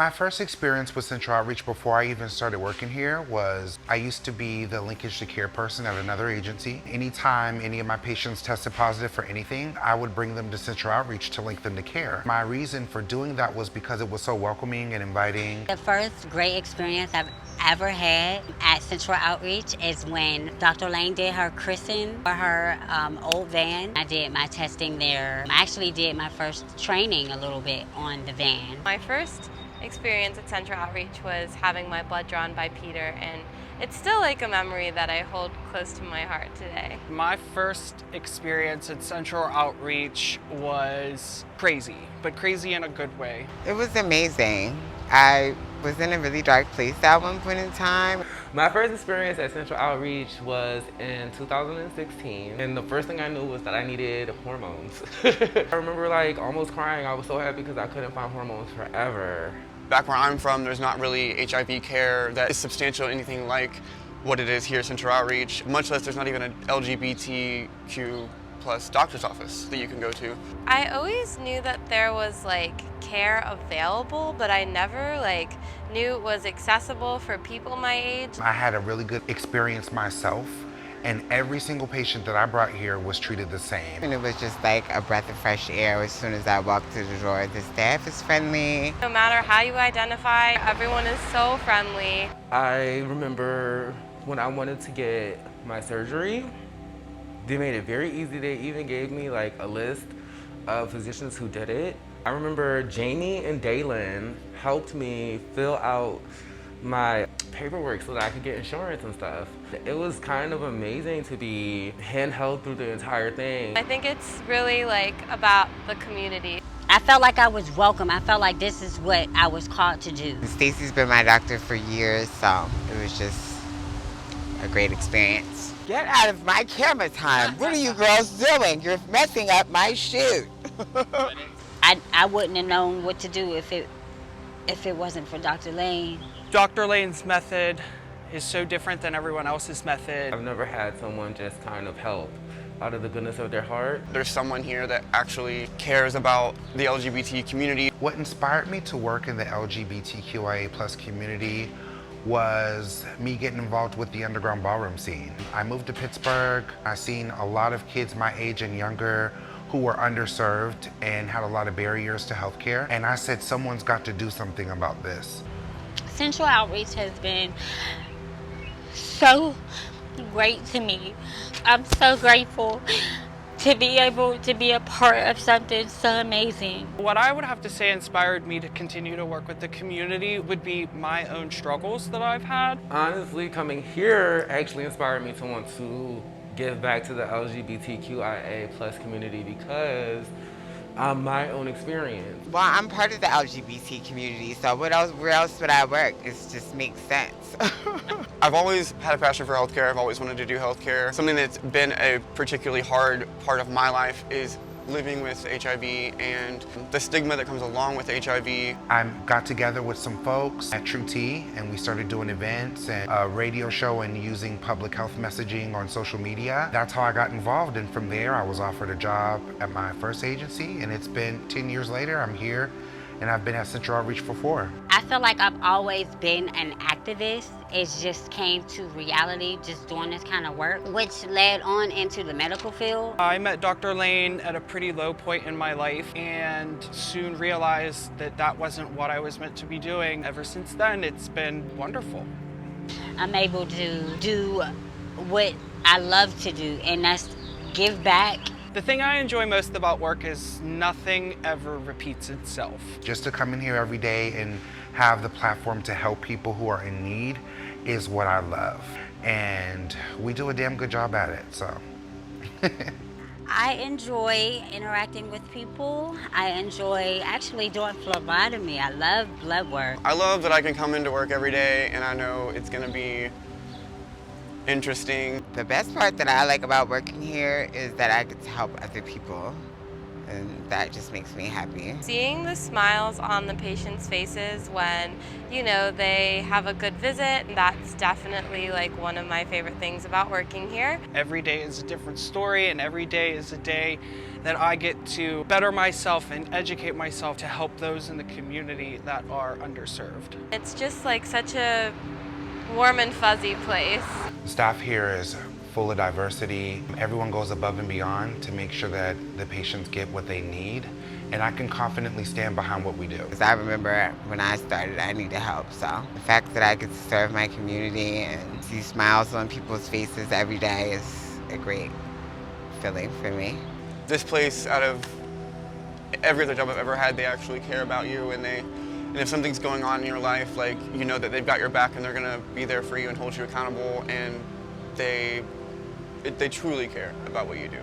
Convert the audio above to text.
My first experience with Central Outreach before I even started working here was I used to be the linkage to care person at another agency. Anytime any of my patients tested positive for anything, I would bring them to Central Outreach to link them to care. My reason for doing that was because it was so welcoming and inviting. The first great experience I've ever had at Central Outreach is when Dr. Lane did her christening for her old van. I did my testing there. I actually did my first training a little bit on the van. My first experience at Central Outreach was having my blood drawn by Peter, and it's still like a memory that I hold close to my heart today. My first experience at Central Outreach was crazy, but crazy in a good way. It was amazing. I was in a really dark place at one point in time. My first experience at Central Outreach was in 2016, and the first thing I knew was that I needed hormones. I remember like almost crying. I was so happy because I couldn't find hormones forever. Back where I'm from, there's not really HIV care that is substantial, anything like what it is here at Central Outreach, much less there's not even an LGBTQ+ doctor's office that you can go to. I always knew that there was like care available, but I never like knew it was accessible for people my age. I had a really good experience myself, and every single patient that I brought here was treated the same. And it was just like a breath of fresh air as soon as I walked through the door. The staff is friendly. No matter how you identify, everyone is so friendly. I remember when I wanted to get my surgery, they made it very easy. They even gave me like a list of physicians who did it. I remember Jamie and Dalen helped me fill out my paperwork so that I could get insurance and stuff. It was kind of amazing to be handheld through the entire thing. I think it's really like about the community. I felt like I was welcome. I felt like this is what I was called to do. Stacy's been my doctor for years, so it was just a great experience. Get out of my camera time. What are you girls doing? You're messing up my shoot. I wouldn't have known what to do if it wasn't for Dr. Lane. Dr. Lane's method is so different than everyone else's method. I've never had someone just kind of help out of the goodness of their heart. There's someone here that actually cares about the LGBT community. What inspired me to work in the LGBTQIA+ community was me getting involved with the underground ballroom scene. I moved to Pittsburgh. I seen a lot of kids my age and younger who were underserved and had a lot of barriers to healthcare. And I said, someone's got to do something about this. Central Outreach has been so great to me. I'm so grateful to be able to be a part of something so amazing. What I would have to say inspired me to continue to work with the community would be my own struggles that I've had. Honestly, coming here actually inspired me to want to give back to the LGBTQIA+ community because my own experience. Well, I'm part of the LGBT community, so where else would I work? It just makes sense. I've always had a passion for healthcare. I've always wanted to do healthcare. Something that's been a particularly hard part of my life is living with HIV and the stigma that comes along with HIV. I got together with some folks at True T, and we started doing events and a radio show and using public health messaging on social media. That's how I got involved, and from there I was offered a job at my first agency, and it's been 10 years later. I'm here, and I've been at Central Outreach for 4. I feel like I've always been an activist. It just came to reality just doing this kind of work, which led on into the medical field. I met Dr. Lane at a pretty low point in my life and soon realized that that wasn't what I was meant to be doing. Ever since then, it's been wonderful. I'm able to do what I love to do, and that's give back. The thing I enjoy most about work is nothing ever repeats itself. Just to come in here every day and have the platform to help people who are in need is what I love. And we do a damn good job at it, so. I enjoy interacting with people. I enjoy actually doing phlebotomy. I love blood work. I love that I can come into work every day and I know it's gonna be interesting. The best part that I like about working here is that I get to help other people and that just makes me happy. Seeing the smiles on the patients' faces when, you know, they have a good visit, that's definitely like one of my favorite things about working here. Every day is a different story, and every day is a day that I get to better myself and educate myself to help those in the community that are underserved. It's just like such a warm and fuzzy place. The staff here is full of diversity. Everyone goes above and beyond to make sure that the patients get what they need, and I can confidently stand behind what we do. Because I remember when I started, I needed help, so the fact that I get to serve my community and see smiles on people's faces every day is a great feeling for me. This place, out of every other job I've ever had, they actually care about you, and if something's going on in your life, like, you know that they've got your back and they're gonna be there for you and hold you accountable, and they truly care about what you do.